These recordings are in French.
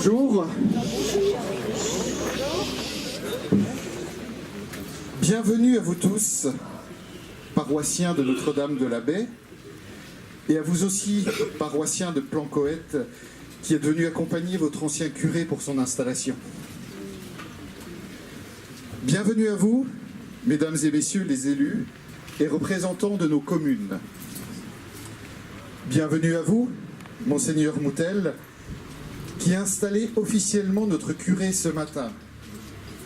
Bonjour. Bienvenue à vous tous, paroissiens de Notre-Dame de la Baie, et à vous aussi, paroissiens de Plancoët, qui êtes venus accompagner votre ancien curé pour son installation. Bienvenue à vous, mesdames et messieurs les élus et représentants de nos communes. Bienvenue à vous, Monseigneur Moutel, qui a installé officiellement notre curé ce matin.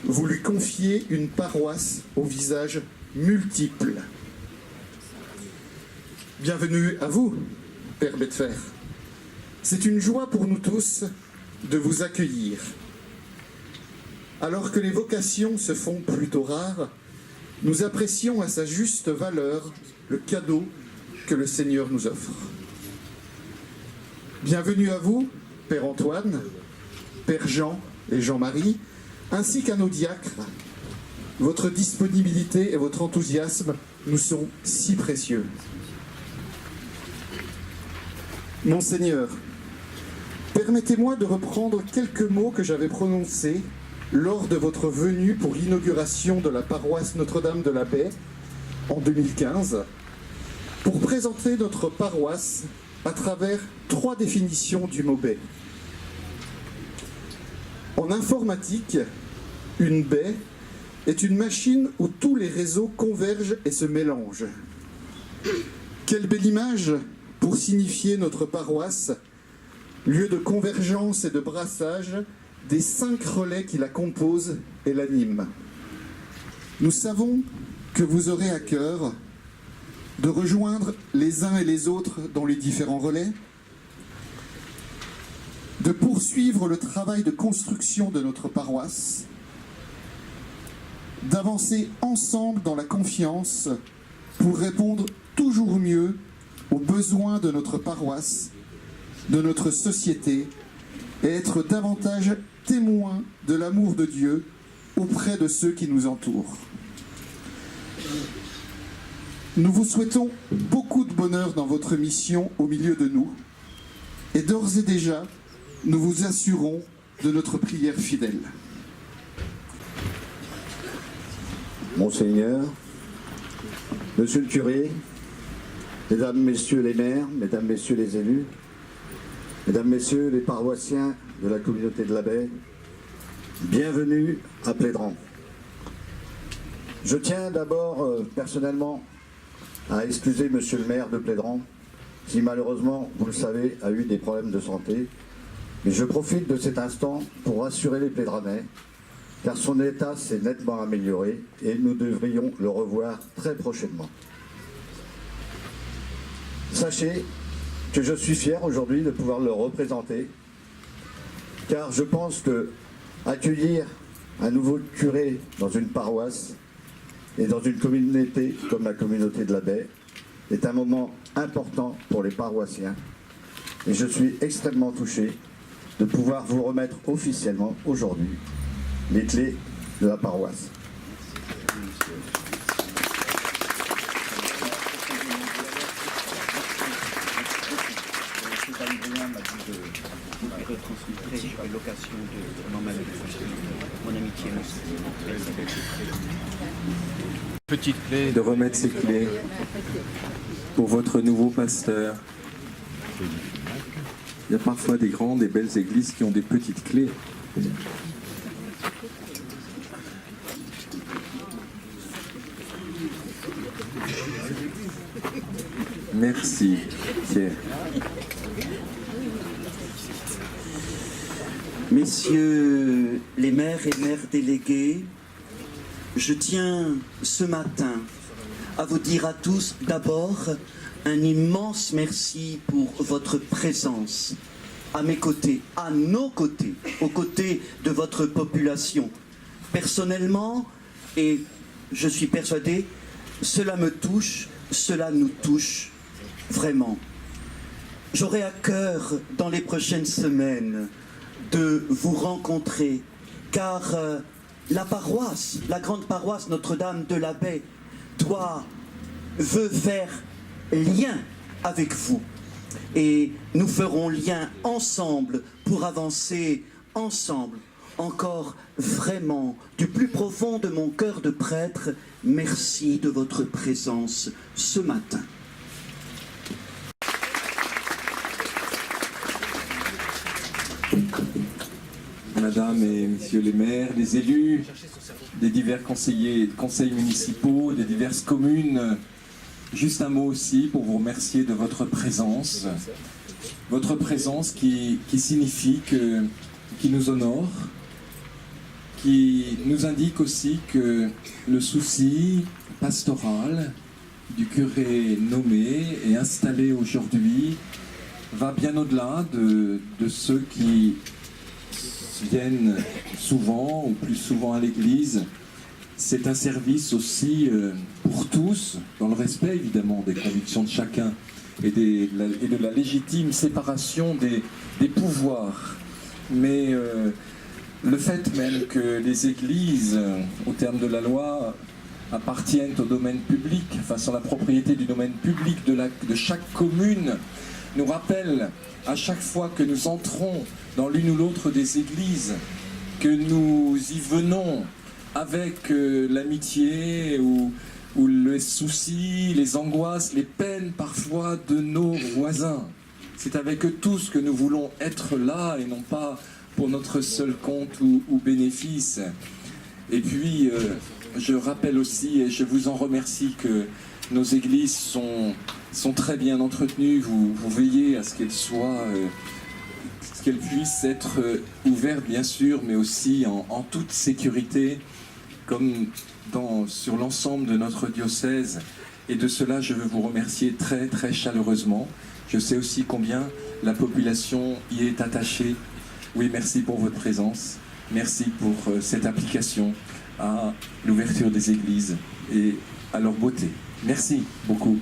Vous lui confiez une paroisse au visage multiple. Bienvenue à vous, Père Betfer. C'est une joie pour nous tous de vous accueillir. Alors que les vocations se font plutôt rares, nous apprécions à sa juste valeur le cadeau que le Seigneur nous offre. Bienvenue à vous, Père Antoine, Père Jean et Jean-Marie, ainsi qu'à nos diacres. Votre disponibilité et votre enthousiasme nous sont si précieux. Monseigneur, permettez-moi de reprendre quelques mots que j'avais prononcés lors de votre venue pour l'inauguration de la paroisse Notre-Dame de la Baie en 2015, pour présenter notre paroisse à travers 3 définitions du mot baie. En informatique, une baie est une machine où tous les réseaux convergent et se mélangent. Quelle belle image pour signifier notre paroisse, lieu de convergence et de brassage des 5 relais qui la composent et l'animent. Nous savons que vous aurez à cœur de rejoindre les uns et les autres dans les différents relais, de poursuivre le travail de construction de notre paroisse, d'avancer ensemble dans la confiance pour répondre toujours mieux aux besoins de notre paroisse, de notre société, et être davantage témoins de l'amour de Dieu auprès de ceux qui nous entourent. Nous vous souhaitons beaucoup de bonheur dans votre mission au milieu de nous, et d'ores et déjà, nous vous assurons de notre prière fidèle. Monseigneur, Monsieur le curé, Mesdames, Messieurs les maires, Mesdames, Messieurs les élus, Mesdames, Messieurs les paroissiens de la communauté de la Baie, bienvenue à Plédran. Je tiens d'abord personnellement à excuser Monsieur le maire de Plédran, qui malheureusement, vous le savez, a eu des problèmes de santé. Mais je profite de cet instant pour rassurer les Plédranais, car son état s'est nettement amélioré et nous devrions le revoir très prochainement. Sachez que je suis fier aujourd'hui de pouvoir le représenter, car je pense que accueillir un nouveau curé dans une paroisse et dans une communauté comme la communauté de la Baie est un moment important pour les paroissiens. Et je suis extrêmement touché de pouvoir vous remettre officiellement aujourd'hui les clés de la paroisse. Petite clé, de remettre ces clés pour votre nouveau pasteur. Il y a parfois des grandes et belles églises qui ont des petites clés. Merci, Pierre. Messieurs les maires et maires délégués, je tiens ce matin à vous dire à tous d'abord un immense merci pour votre présence à mes côtés, à nos côtés, aux côtés de votre population. Personnellement, et je suis persuadé, cela me touche, cela nous touche vraiment. J'aurai à cœur dans les prochaines semaines de vous rencontrer, car la paroisse, la grande paroisse Notre-Dame de la Baie, veut faire lien avec vous. Et nous ferons lien ensemble pour avancer ensemble, encore vraiment, du plus profond de mon cœur de prêtre, merci de votre présence ce matin. Madame et Messieurs les maires, les élus des divers conseils municipaux, des diverses communes, juste un mot aussi pour vous remercier de votre présence qui signifie qui nous honore, qui nous indique aussi que le souci pastoral du curé nommé et installé aujourd'hui va bien au-delà de ceux qui viennent souvent ou plus souvent à l'église. C'est un service aussi pour tous, dans le respect évidemment des convictions de chacun et de la légitime séparation des pouvoirs. Mais le fait même que les églises, au terme de la loi, appartiennent au domaine public, enfin sont la propriété du domaine public de chaque commune, nous rappelle à chaque fois que nous entrons dans l'une ou l'autre des églises, que nous y venons avec l'amitié ou les soucis, les angoisses, les peines parfois de nos voisins. C'est avec eux tous que nous voulons être là et non pas pour notre seul compte ou bénéfice. Et puis, je rappelle aussi, et je vous en remercie, que nos églises sont très bien entretenues. Vous veillez à ce qu'elles soient... qu'elles puissent être ouvertes bien sûr, mais aussi en toute sécurité, comme sur l'ensemble de notre diocèse. Et de cela, je veux vous remercier très très chaleureusement. Je sais aussi combien la population y est attachée. Oui, merci pour votre présence. Merci pour cette application à l'ouverture des églises et à leur beauté. Merci beaucoup.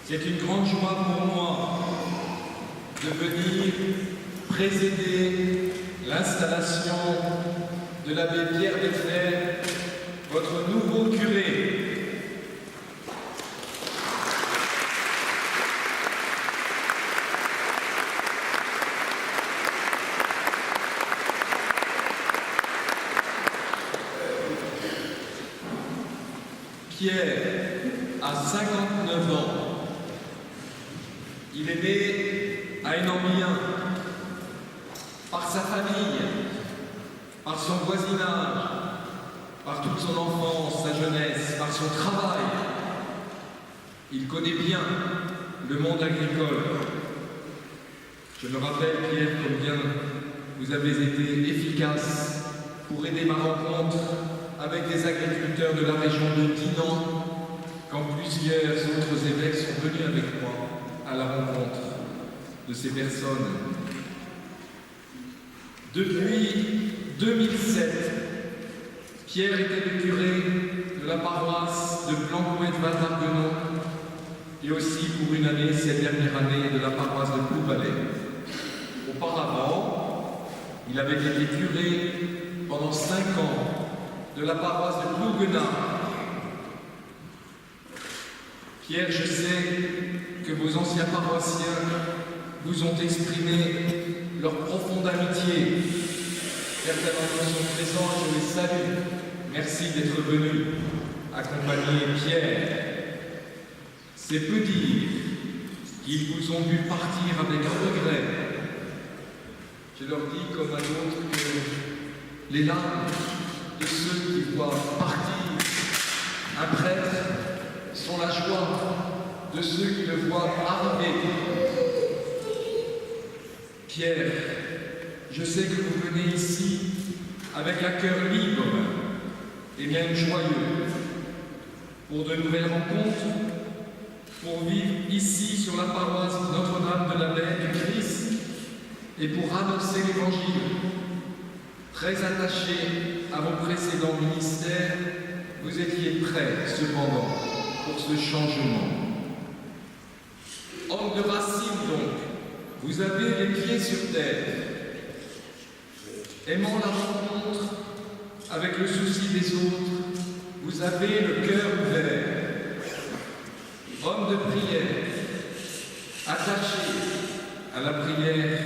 C'est une grande joie pour moi de venir présider l'installation de l'abbé Pierre Betteler, votre nouveau curé. Pierre a 59 ans. Il est né a énorme lien par sa famille, par son voisinage, par toute son enfance, sa jeunesse, par son travail. Il connaît bien le monde agricole. Je me rappelle, Pierre, combien vous avez été efficace pour aider ma rencontre avec des agriculteurs de la région de Dinan, quand plusieurs autres évêques sont venus avec moi à la rencontre de ces personnes. Depuis 2007, Pierre était le curé de la paroisse de Blanc-Comède-Val d'Arguenon et aussi pour une année, cette dernière année, de la paroisse de Plouvalet. Auparavant, il avait été curé pendant 5 ans de la paroisse de Plouguenard. Pierre, je sais que vos anciens paroissiens vous ont exprimé leur profonde amitié. Certains d'entre eux sont présents et je les salue. Merci d'être venus accompagner Pierre. C'est peu dire qu'ils vous ont vu partir avec regret. Je leur dis comme à d'autres que les larmes de ceux qui voient partir un prêtre sont la joie de ceux qui le voient arriver. Pierre, je sais que vous venez ici avec un cœur libre et même joyeux pour de nouvelles rencontres, pour vivre ici sur la paroisse Notre-Dame de la Mer du Christ et pour annoncer l'Évangile. Très attaché à vos précédents ministères, vous étiez prêts cependant pour ce changement. Homme de racine donc, vous avez les pieds sur terre, aimant la rencontre avec le souci des autres, vous avez le cœur ouvert. Homme de prière, attaché à la prière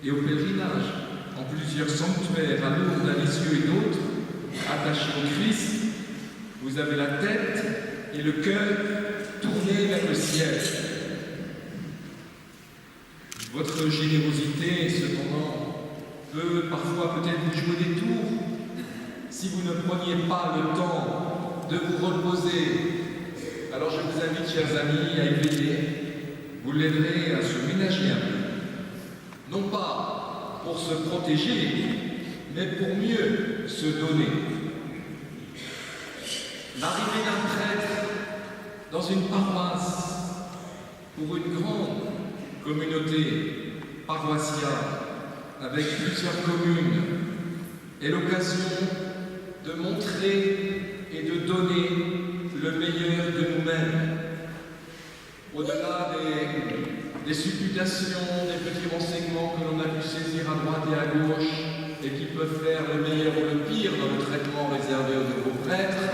et au pèlerinage, en plusieurs sanctuaires à Lourdes, à Lisieux et d'autres, attaché au Christ, vous avez la tête et le cœur tournés vers le ciel. Votre générosité, cependant, peut parfois peut-être vous jouer des tours si vous ne preniez pas le temps de vous reposer. Alors je vous invite, chers amis, à y veiller. Vous l'aiderez à se ménager un peu. Non pas pour se protéger, mais pour mieux se donner. L'arrivée d'un prêtre dans une paroisse pour une grande communauté paroissiale avec plusieurs communes est l'occasion de montrer et de donner le meilleur de nous-mêmes. Au-delà des supputations, des petits renseignements que l'on a pu saisir à droite et à gauche et qui peuvent faire le meilleur ou le pire dans le traitement réservé aux nouveaux prêtres,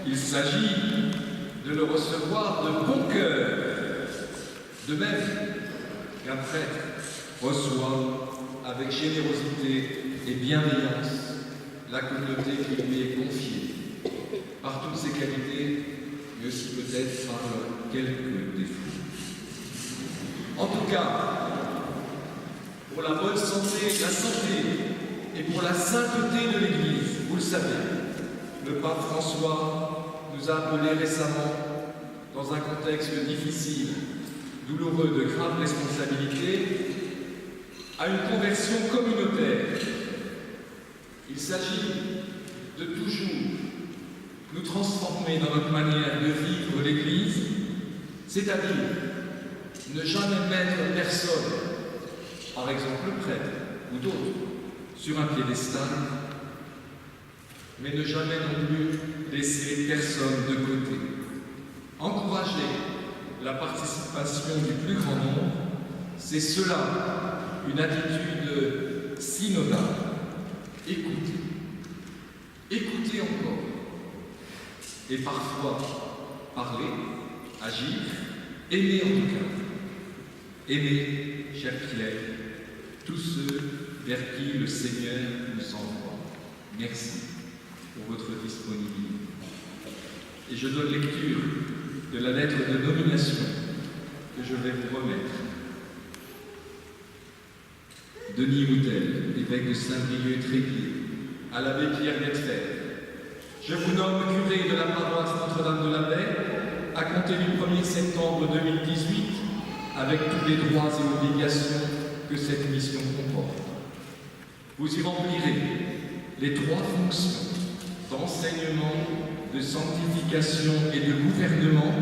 il s'agit de le recevoir de bon cœur. De même qu'un prêtre reçoit avec générosité et bienveillance la communauté qui lui est confiée, par toutes ses qualités, mais aussi peut-être par quelques défauts. En tout cas, pour la bonne santé, la santé et pour la sainteté de l'Église, vous le savez, le pape François nous a appelés récemment, dans un contexte difficile, douloureux, de graves responsabilités, à une conversion communautaire. Il s'agit de toujours nous transformer dans notre manière de vivre l'Église, c'est-à-dire ne jamais mettre personne, par exemple le prêtre ou d'autres, sur un piédestal, mais ne jamais non plus laisser personne de côté. Encourager la participation du plus grand nombre, c'est cela, une attitude synodale. Écoutez, écoutez encore, et parfois parler, agir, aimer en tout cas. Aimez, cher Pierre, tous ceux vers qui le Seigneur nous envoie. Merci pour votre disponibilité. Et je donne lecture de la lettre de nomination que je vais vous remettre. Denis Houtel, évêque de Saint-Brieuc-Tréguier, à l'abbé Pierre Netfer. Je vous nomme curé de la paroisse Notre-Dame de la Baie à compter du 1er septembre 2018 avec tous les droits et obligations que cette mission comporte. Vous y remplirez les 3 fonctions d'enseignement, de sanctification et de gouvernement,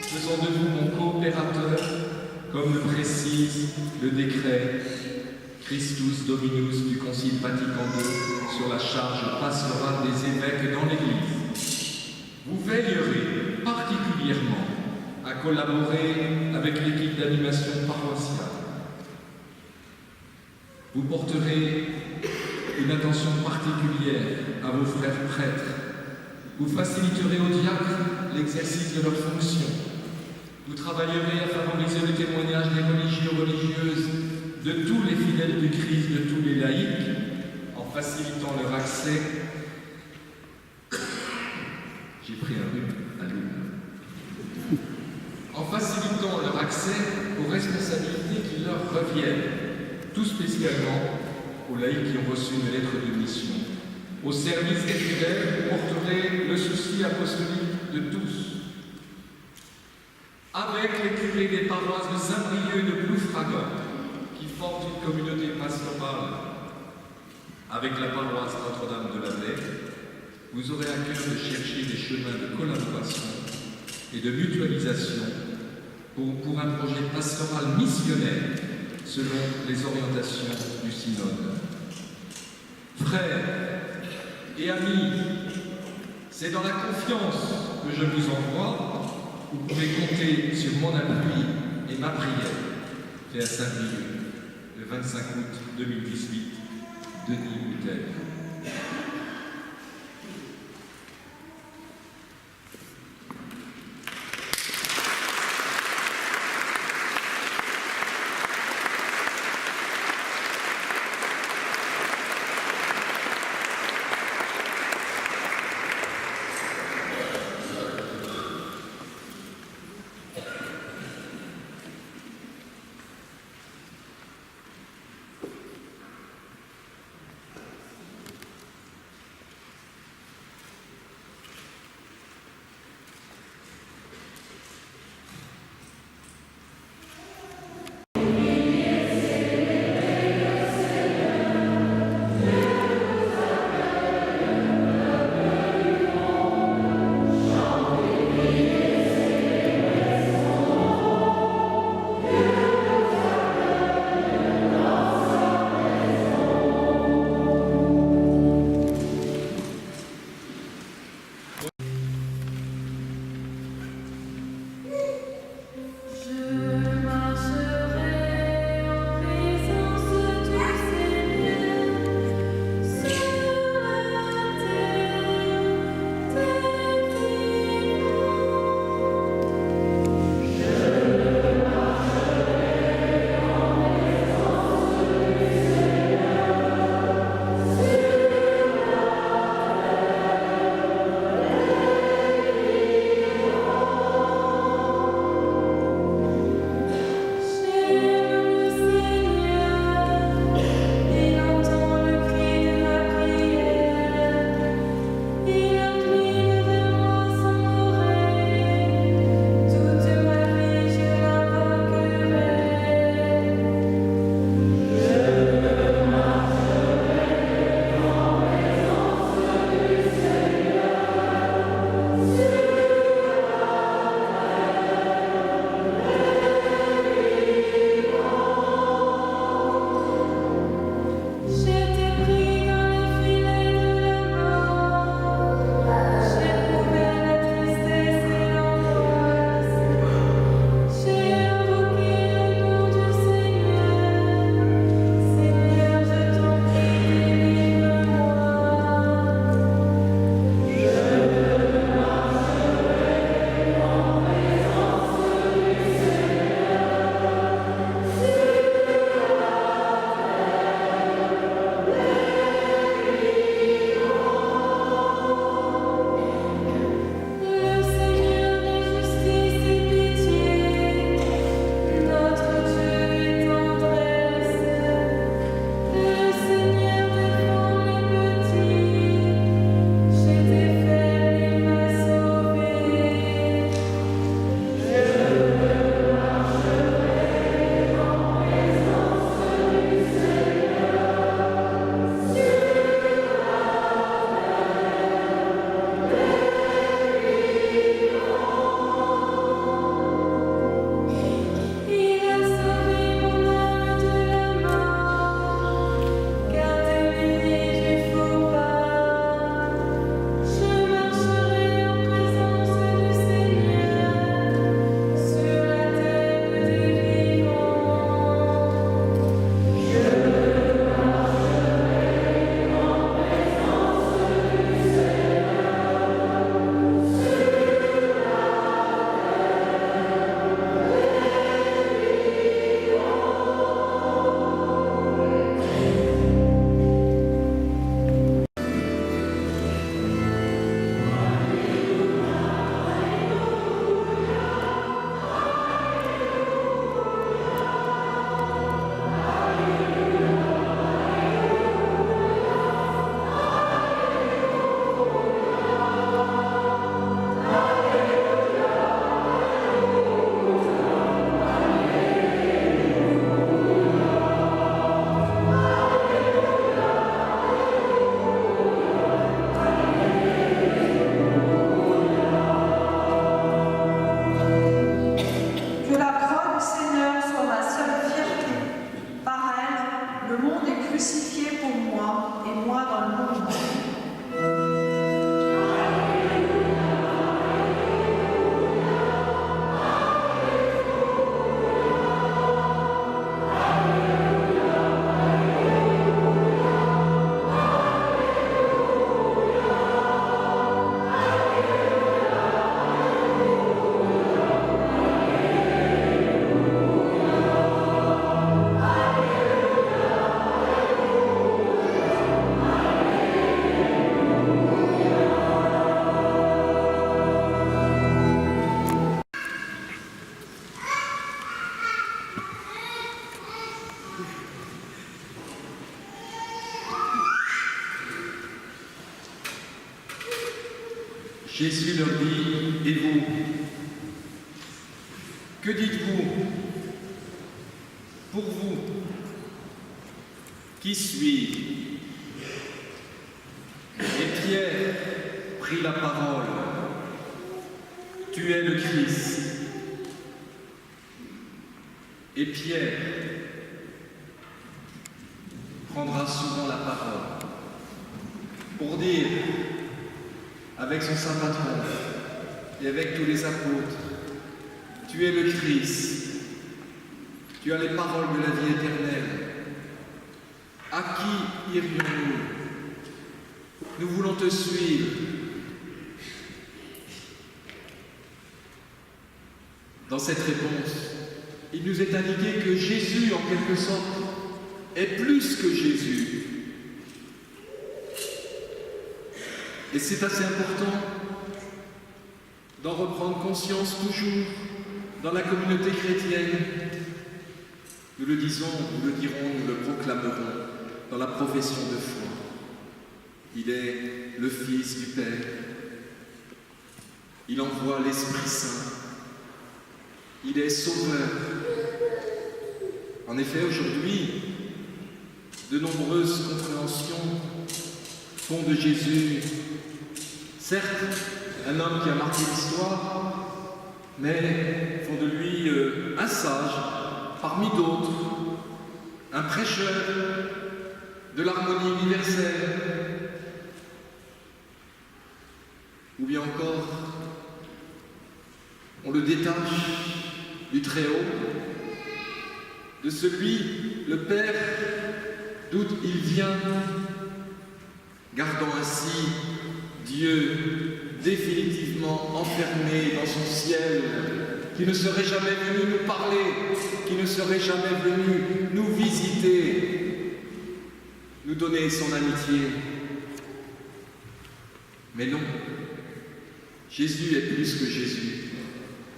faisant de vous mon coopérateur, comme le précise le décret Christus Dominus du Concile Vatican II sur la charge pastorale des évêques dans l'Église. Vous veillerez particulièrement à collaborer avec l'équipe d'animation paroissiale. Vous porterez une attention particulière à vos frères prêtres. Vous faciliterez aux diacres l'exercice de leurs fonctions. Vous travaillerez à favoriser le témoignage des religieux et religieuses, de tous les fidèles du Christ, de tous les laïcs, en facilitant leur accès. J'ai pris un rhume à l'une. En facilitant leur accès aux responsabilités qui leur reviennent, tout spécialement aux laïcs qui ont reçu une lettre de mission. Au service des fidèles, vous porterez le souci apostolique de tous. Avec les curés des paroisses de Saint-Brieuc et de Ploufragan, qui forment une communauté pastorale, avec la paroisse Notre-Dame de la Baie, vous aurez à cœur de chercher des chemins de collaboration et de mutualisation pour un projet pastoral missionnaire selon les orientations du synode. Frères et amis, c'est dans la confiance que je vous envoie. Vous pouvez compter sur mon appui et ma prière. Fait à Saint-Brieuc, le 25 août 2018, Denis Houtel. Jésus leur dit, et vous? Que dites-vous? Pour vous, qui suis? Et Pierre prit la parole. Tu es le Christ. Et Pierre prendra souvent la parole pour dire, avec son saint patron et avec tous les apôtres, tu es le Christ, tu as les paroles de la vie éternelle. À qui irions-nous? Nous voulons te suivre. Dans cette réponse, il nous est indiqué que Jésus, en quelque sorte, est plus que Jésus. Et c'est assez important d'en reprendre conscience toujours dans la communauté chrétienne. Nous le disons, nous le dirons, nous le proclamerons dans la profession de foi. Il est le Fils du Père. Il envoie l'Esprit Saint. Il est sauveur. En effet, aujourd'hui, de nombreuses compréhensions font de Jésus, certes, un homme qui a marqué l'histoire, mais font de lui un sage parmi d'autres, un prêcheur de l'harmonie universelle, ou bien encore, on le détache du Très-Haut, de celui, le Père, d'où il vient, gardant ainsi Dieu définitivement enfermé dans son ciel, qui ne serait jamais venu nous parler, qui ne serait jamais venu nous visiter, nous donner son amitié. Mais non, Jésus est plus que Jésus.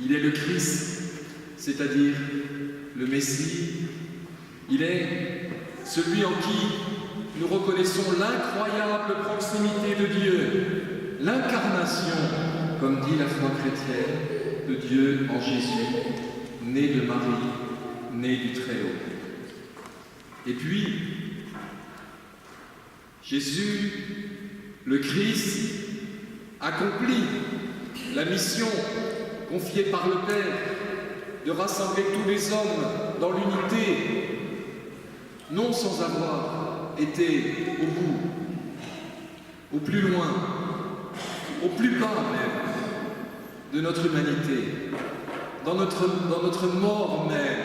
Il est le Christ, c'est-à-dire le Messie. Il est celui en qui nous reconnaissons l'incroyable proximité de Dieu, l'incarnation, comme dit la foi chrétienne, de Dieu en Jésus, né de Marie, né du Très-Haut. Et puis, Jésus, le Christ, accomplit la mission confiée par le Père de rassembler tous les hommes dans l'unité, non sans avoir été au bout, au plus loin, au plus bas même de notre humanité, dans notre mort même,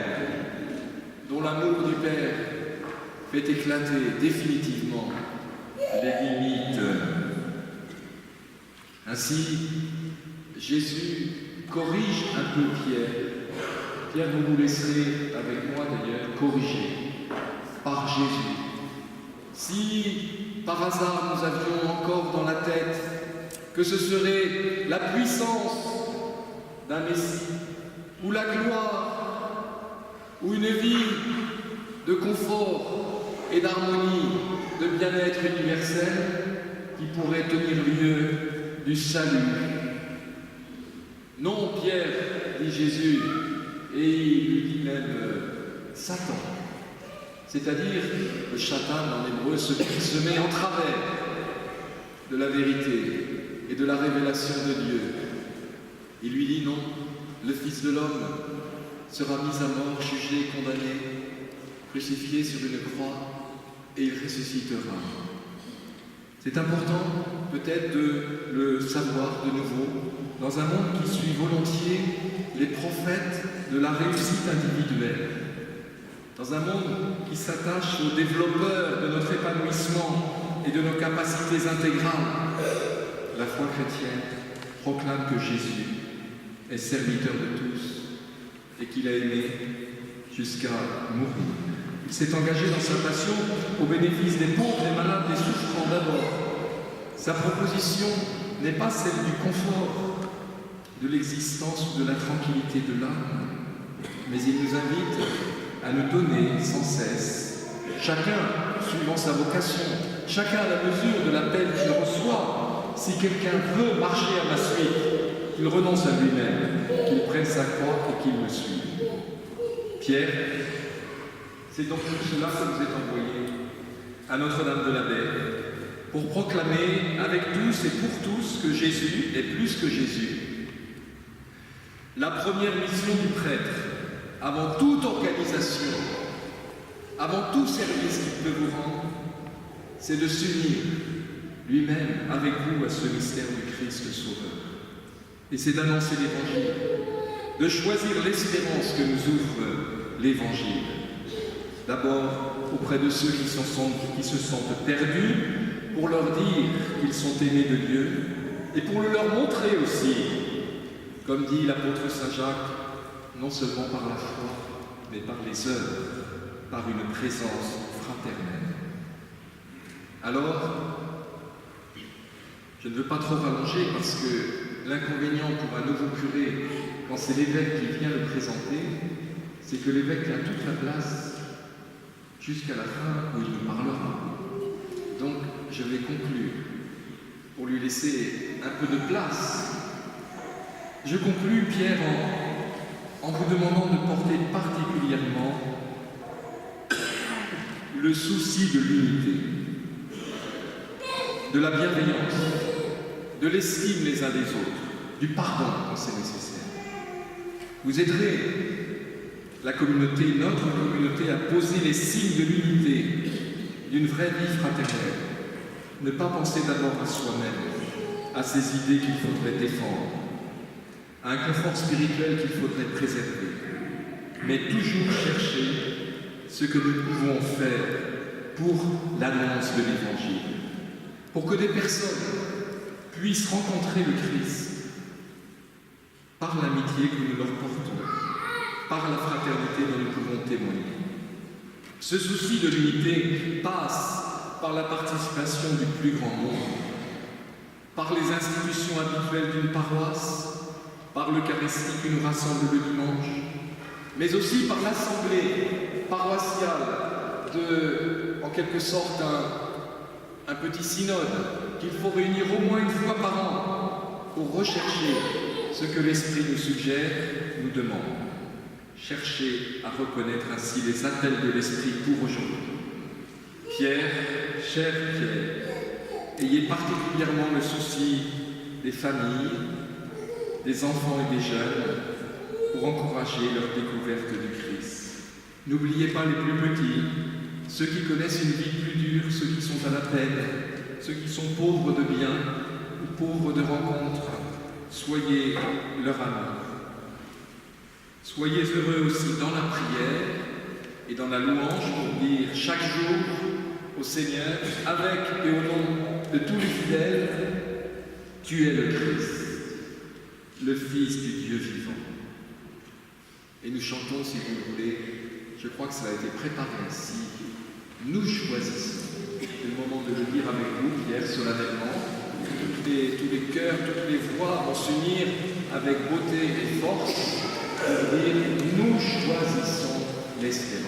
dont l'amour du Père fait éclater définitivement les limites. Ainsi, Jésus corrige un peu Pierre. Pierre, vous nous laisserez, avec moi d'ailleurs, corriger par Jésus. Si par hasard nous avions encore dans la tête que ce serait la puissance d'un Messie, ou la gloire, ou une vie de confort et d'harmonie, de bien-être universel qui pourrait tenir lieu du salut. Non, Pierre, dit Jésus, et il lui dit même Satan, c'est-à-dire le Satan en hébreu, celui qui se met en travers de la vérité et de la révélation de Dieu. Il lui dit non, le Fils de l'homme sera mis à mort, jugé, condamné, crucifié sur une croix, et il ressuscitera. C'est important peut-être de le savoir de nouveau, dans un monde qui suit volontiers les prophètes de la réussite individuelle, dans un monde qui s'attache aux développeurs de notre épanouissement et de nos capacités intégrales. La foi chrétienne proclame que Jésus est serviteur de tous et qu'il a aimé jusqu'à mourir. Il s'est engagé dans sa passion au bénéfice des pauvres, des malades, des souffrants d'abord. Sa proposition n'est pas celle du confort, de l'existence ou de la tranquillité de l'âme, mais il nous invite à nous donner sans cesse, chacun suivant sa vocation, chacun à la mesure de l'appel qu'il reçoit, si quelqu'un veut marcher à ma suite, qu'il renonce à lui-même, qu'il prenne sa croix et qu'il me suive. Pierre, c'est donc pour cela que vous êtes envoyé à Notre-Dame de la Baie, pour proclamer avec tous et pour tous que Jésus est plus que Jésus. La première mission du prêtre, avant toute organisation, avant tout service qu'il peut vous rendre, c'est de s'unir lui-même avec vous à ce mystère du Christ Sauveur. Et c'est d'annoncer l'Évangile, de choisir l'espérance que nous ouvre l'Évangile. D'abord auprès de ceux qui se sentent perdus, pour leur dire qu'ils sont aimés de Dieu, et pour le leur montrer aussi, comme dit l'apôtre Saint Jacques, non seulement par la foi, mais par les œuvres, par une présence fraternelle. Alors, je ne veux pas trop rallonger parce que l'inconvénient pour un nouveau curé, quand c'est l'évêque qui vient le présenter, c'est que l'évêque a toute la place jusqu'à la fin où il nous parlera. Donc, je vais conclure pour lui laisser un peu de place. Je conclus, Pierre, en vous demandant de porter particulièrement le souci de l'unité, de la bienveillance, de l'estime les uns des autres, du pardon quand c'est nécessaire. Vous aiderez la communauté, notre communauté, à poser les signes de l'unité, d'une vraie vie fraternelle. Ne pas penser d'abord à soi-même, à ces idées qu'il faudrait défendre, à un confort spirituel qu'il faudrait préserver, mais toujours chercher ce que nous pouvons faire pour l'annonce de l'Évangile, pour que des personnes puissent rencontrer le Christ par l'amitié que nous leur portons, par la fraternité dont nous pouvons témoigner. Ce souci de l'unité passe par la participation du plus grand nombre, par les institutions habituelles d'une paroisse, par l'Eucharistie qui nous rassemble le dimanche, mais aussi par l'assemblée paroissiale en quelque sorte, un petit synode qu'il faut réunir au moins une fois par an pour rechercher ce que l'Esprit nous suggère, nous demande. Chercher à reconnaître ainsi les appels de l'Esprit pour aujourd'hui. Pierre, cher Pierre, ayez particulièrement le souci des familles, des enfants et des jeunes pour encourager leur découverte du Christ. N'oubliez pas les plus petits, ceux qui connaissent une vie plus dure, ceux qui sont à la peine, ceux qui sont pauvres de biens ou pauvres de rencontres. Soyez leur amour. Soyez heureux aussi dans la prière et dans la louange pour dire chaque jour au Seigneur, avec et au nom de tous les fidèles, tu es le Christ, le Fils du Dieu vivant. Et nous chantons, si vous le voulez, je crois que ça a été préparé ainsi, nous choisissons. C'est le moment de le dire avec vous, Pierre, solennellement. Tous les cœurs, toutes les voix vont s'unir avec beauté et force pour dire nous choisissons l'espérance.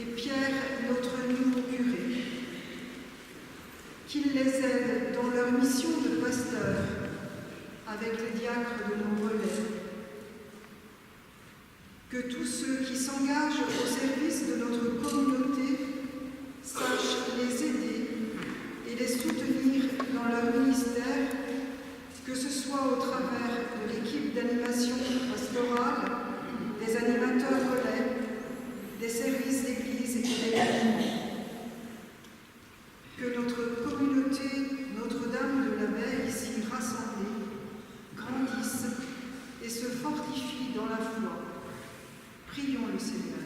et Pierre, notre nouveau curé. Qu'il les aide dans leur mission de pasteur avec les diacres de nos relais. Que tous ceux qui s'engagent au service de notre communauté sachent les aider et les soutenir dans leur ministère, que ce soit au travers de l'équipe d'animation pastorale, des animateurs relais, des services d'église et d'événements. Que notre communauté Notre-Dame de la Veille, ici rassemblée, grandisse et se fortifie dans la foi. Prions le Seigneur.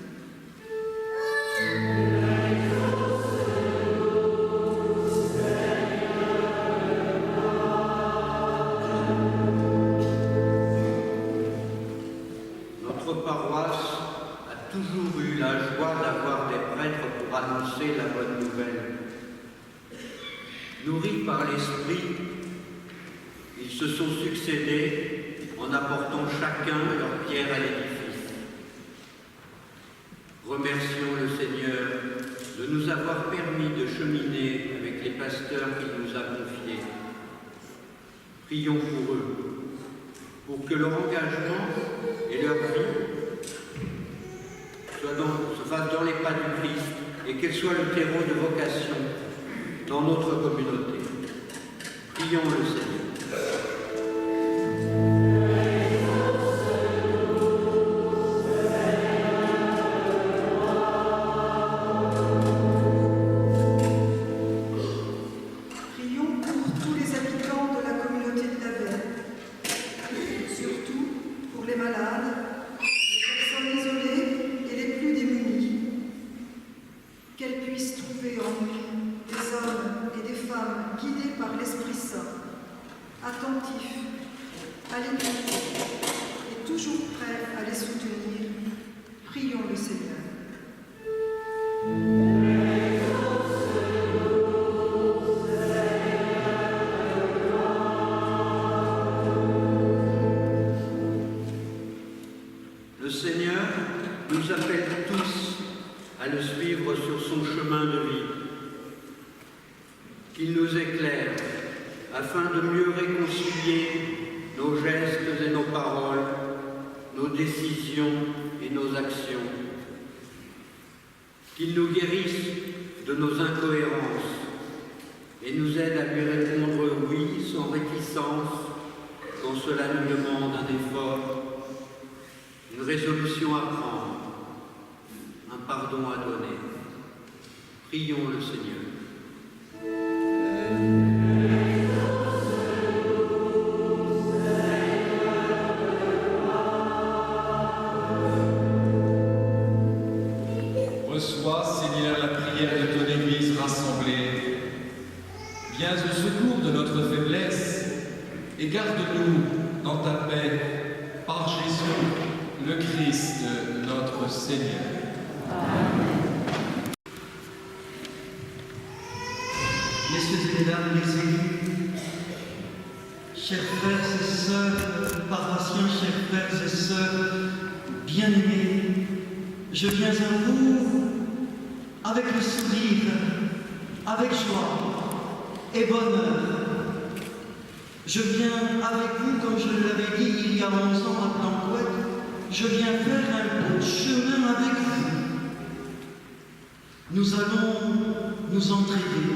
Notre paroisse a toujours eu la joie d'avoir des prêtres pour annoncer la bonne nouvelle. Nourris par l'Esprit, ils se sont succédés en apportant chacun leur pierre à l'édifice. Remercions le Seigneur de nous avoir permis de cheminer avec les pasteurs qu'il nous a confiés. Prions pour eux, pour que leur engagement et leur vie se fassent dans les pas du Christ et qu'elles soient le terreau de vocation dans notre communauté. Prions le Seigneur. Prions pour tous les habitants de la communauté de la Veille, surtout pour les malades, les personnes isolées et les plus démunies. Qu'elles puissent trouver en nous des hommes et des femmes guidés par l'Esprit Saint, attentifs, à l'écoute et toujours prêts à les soutenir. Prions le Seigneur. Le Seigneur nous appelle tous à le suivre sur son chemin de vie. Qu'il nous éclaire afin de mieux réconcilier nos gestes et nos paroles, nos décisions et nos actions. Qu'il nous guérisse de nos incohérences et nous aide à lui répondre oui sans réticence quand cela nous demande un effort, une résolution à prendre, un pardon à donner. Prions le Seigneur. Reçois, Seigneur, la prière de ton Église rassemblée. Viens au secours de notre faiblesse et garde-nous dans ta paix par Jésus, le Christ, notre Seigneur. Messieurs et mesdames les élus, chers frères et sœurs paroissiens, chers frères et sœurs bien-aimés, je viens à vous avec le sourire, avec joie et bonheur. Je viens avec vous, comme je l'avais dit il y a 11 ans à Planquette, je viens faire un bout de chemin avec vous. Nous allons nous entraider,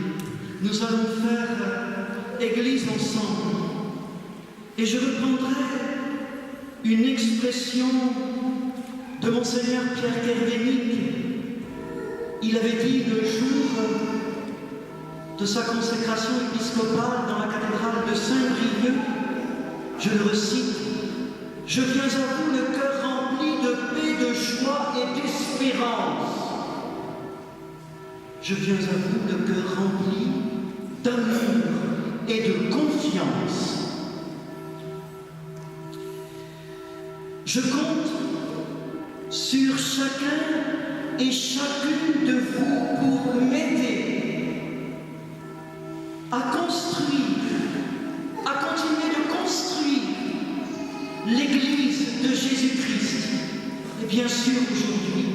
nous allons faire Église ensemble. Et je reprendrai une expression de Monseigneur Pierre Kervénic. Il avait dit le jour de sa consécration épiscopale dans la cathédrale de Saint-Brieuc, je le recite, « Je viens à vous le cœur rempli de paix, de joie et d'espérance. Je viens à vous le cœur rempli d'amour et de confiance. Je compte sur chacun et chacune de vous pour m'aider à construire, à continuer de construire l'Église de Jésus-Christ. Et bien sûr, aujourd'hui,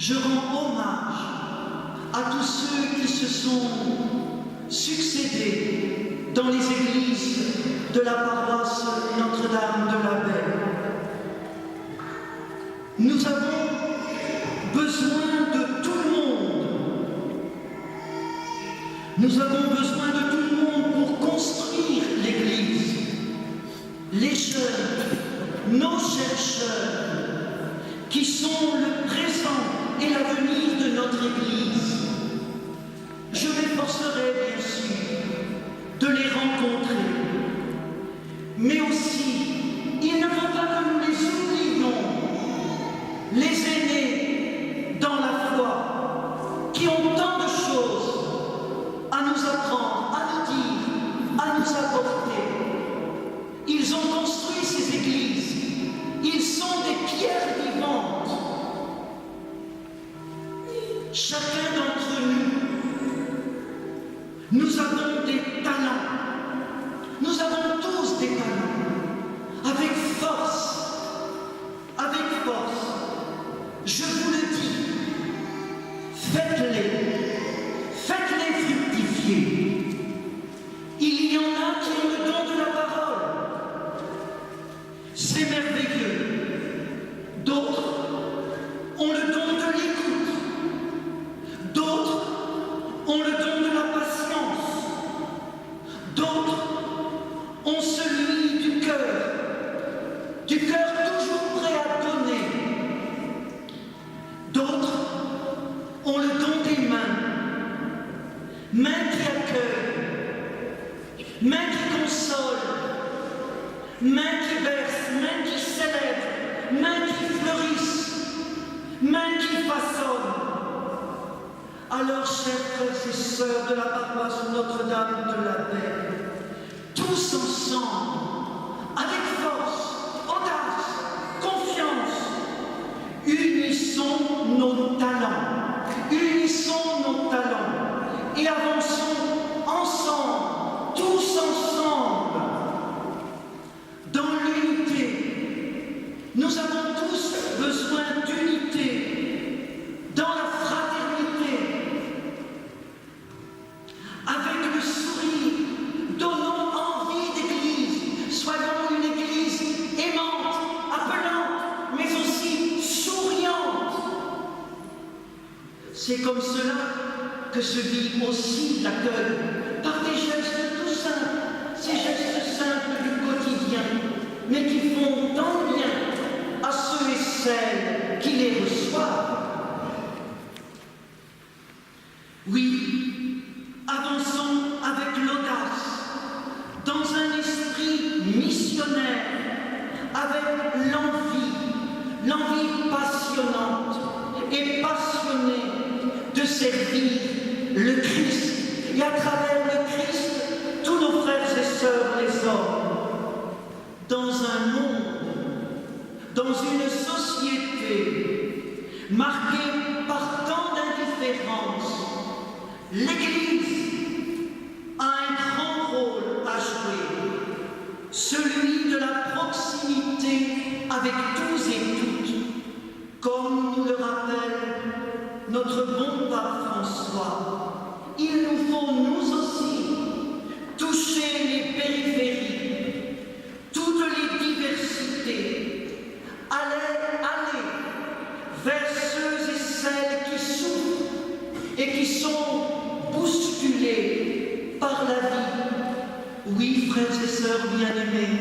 Je rends hommage à tous ceux qui se sont succédés dans les églises de la paroisse Notre-Dame de la Baie. Nous avons besoin de tout le monde. Nous avons besoin de tout le monde pour construire l'Église. Les jeunes, nos chercheurs, qui sont le présent et l'avenir de notre Église. Je m'efforcerai bien sûr de les rencontrer, mais aussi, il ne faut pas que nous les oublions, les aînés dans la foi, qui ont tant de choses à nous apprendre, à nous dire, à nous apporter. Ils ont construit ces églises, ils sont des pierres vivantes. Chacun d'entre nous avons des talents. Nous avons tous des talents. Avec force. Avec force. Je vous le dis. Faites-les. Faites-les fructifier. Il y en a qui ont le don de la parole. C'est merveilleux. D'autres ont le don de l'écoute. D'autres ont le don de la patience. D'autres ont celui du cœur toujours prêt à donner. D'autres ont le don des mains qui accueillent, mains qui consolent, mains qui bercent, mains qui célèbrent, mains qui fleurissent, mains qui façonnent. Alors, chers frères et sœurs de la paroisse Notre-Dame de la Baie, tous ensemble, avec force, audace, confiance, unissons nos talents, et avançons ensemble, tous ensemble, dans l'unité. Nous avons tous besoin d'unité, dans la fraternité. Avec le sourire, donnons envie d'église. Soyons une église aimante, appelante, mais aussi souriante. C'est comme cela que se vit aussi l'accueil, par des gestes tout simples, ces gestes simples du quotidien, mais qui font tant bien à ceux et celles qui les reçoivent. Oui, avançons avec l'audace, dans un esprit missionnaire, avec l'envie passionnante et passionnée de servir le Christ, et à travers le Christ, tous nos frères et sœurs les hommes, dans un monde, dans une société marquée par tant d'indifférence. L'Église a un grand rôle à jouer, celui de la proximité avec tous et toutes, comme nous le rappelle notre bon pape François. Il nous faut, nous aussi, toucher les périphéries, toutes les diversités, aller vers ceux et celles qui souffrent et qui sont bousculés par la vie. Oui, frères et sœurs bien-aimés,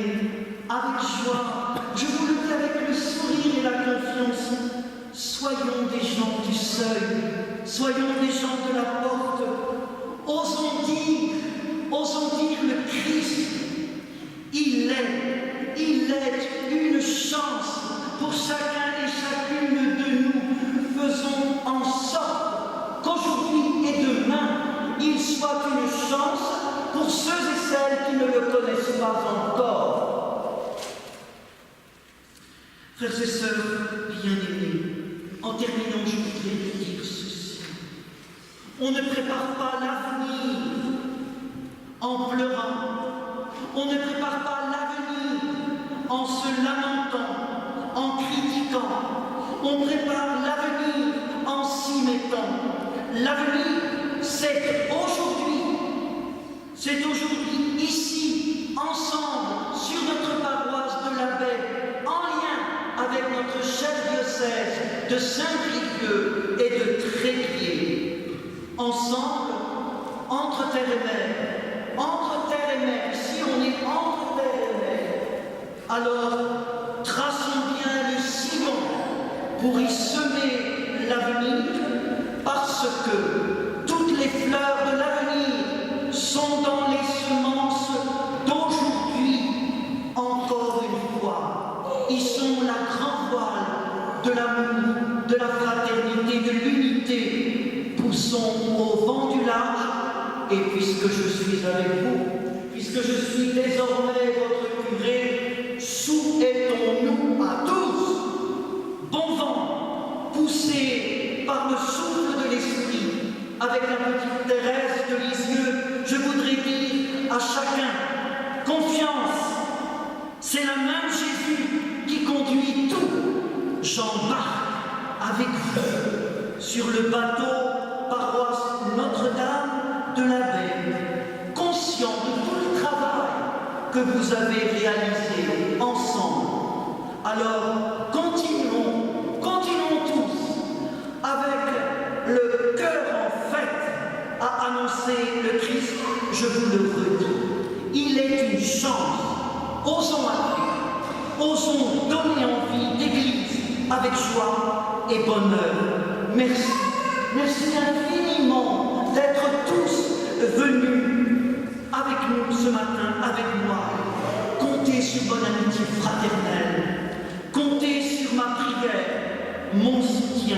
avec joie, je vous le dis avec le sourire et la confiance, soyons des gens du seuil, soyons des gens de la porte, osons dire le Christ, il est une chance pour chacun et chacune de nous. Faisons en sorte qu'aujourd'hui et demain, il soit une chance pour ceux et celles qui ne le connaissent pas encore. Frères et sœurs bien-aimés, en terminant, je voudrais vous dire ceci. On ne prépare pas l'avenir en pleurant. On ne prépare pas l'avenir en se lamentant, en critiquant. On prépare l'avenir en L'avenir, c'est aujourd'hui. C'est aujourd'hui, ici, ensemble, sur notre paroisse de la Baie, en lien avec notre chef diocèse de Saint-Brieuc et de Tréguier. Ensemble, entre terre et mer. Entre terre et mer. Ici, on est entre terre et mer. Alors, traçons bien le sillon pour y semer l'avenir, parce que toutes les fleurs de l'avenir sont dans les semences d'aujourd'hui. Encore une fois, ils sont la grande voile de l'amour, de la fraternité, de l'unité. Poussons au vent du large, et puisque je suis avec vous, puisque je suis désormais votre curé, souhaitons-nous à tous bon vent, poussé par le souffle de l'esprit. Avec la petite Thérèse de Lisieux, je voudrais dire à chacun, confiance, c'est la même Jésus qui conduit tout. J'embarque avec vous sur le bateau paroisse Notre-Dame de la Baie, conscient de tout le travail que vous avez réalisé ensemble. Alors, continuons tous avec le cœur en fête à annoncer le Christ, je vous le redis. Il est une chance. Osons appeler, osons donner envie d'église avec joie et bonheur. Merci. Merci infiniment d'être tous venus avec nous ce matin, avec moi. Comptez sur bonne amitié fraternelle. Comptez sur ma prière, mon soutien.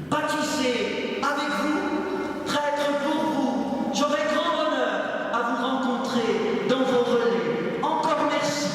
Baptisé avec vous, prêtre pour vous. J'aurai grand honneur à vous rencontrer dans vos relais. Encore merci.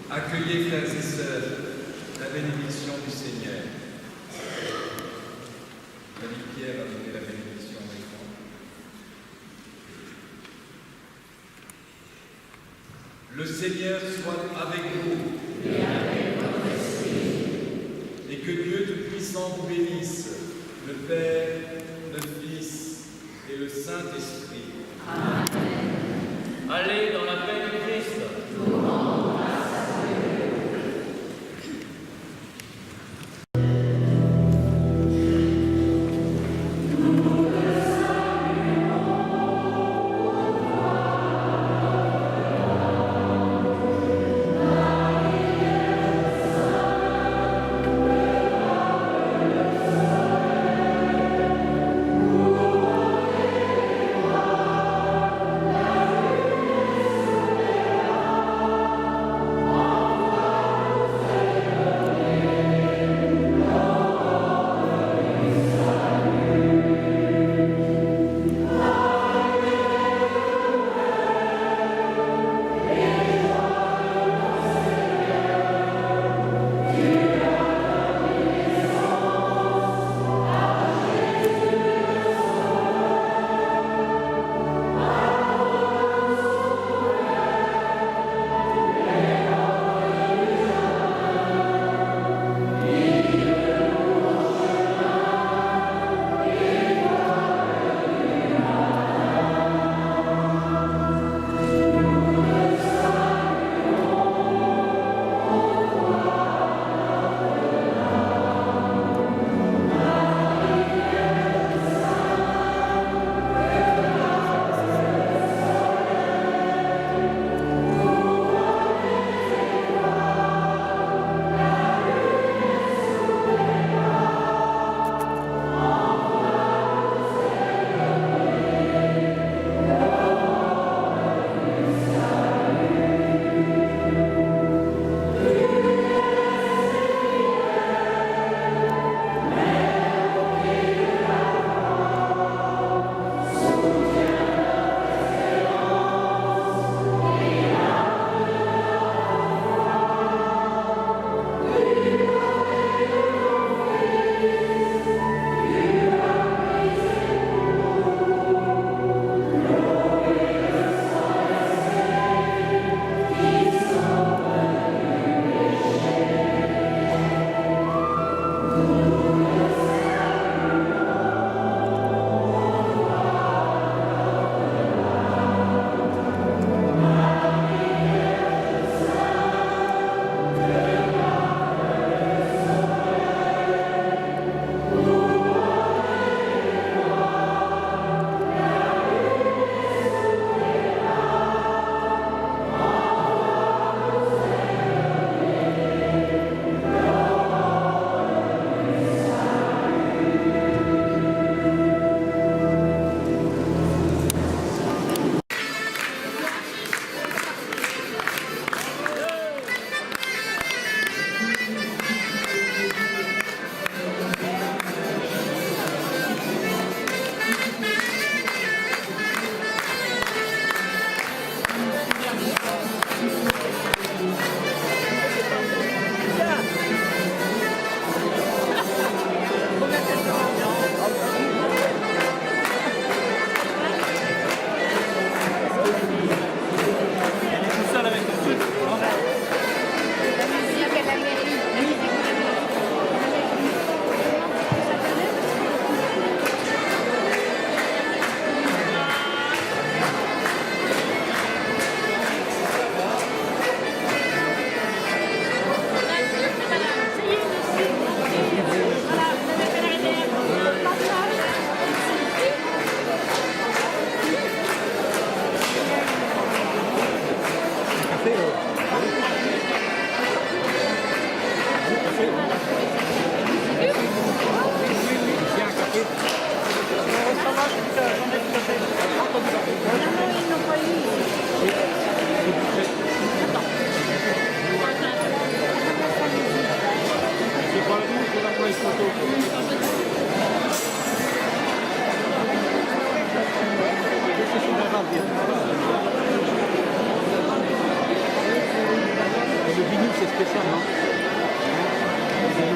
Accueillez, frères et sœurs, la bénédiction du Seigneur. David Pierre a donné la bénédiction avec moi. Le Seigneur soit avec vous. Et avec votre esprit. Et que Dieu Tout-Puissant vous bénisse, le Père, le Fils et le Saint-Esprit. Amen. Allez dans la paix du Christ. Amen.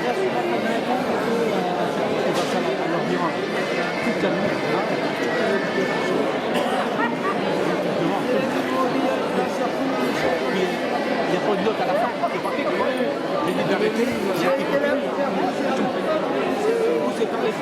Il n'y a pas de note à la fin. J'ai dit d'arrêter. C'est pareil.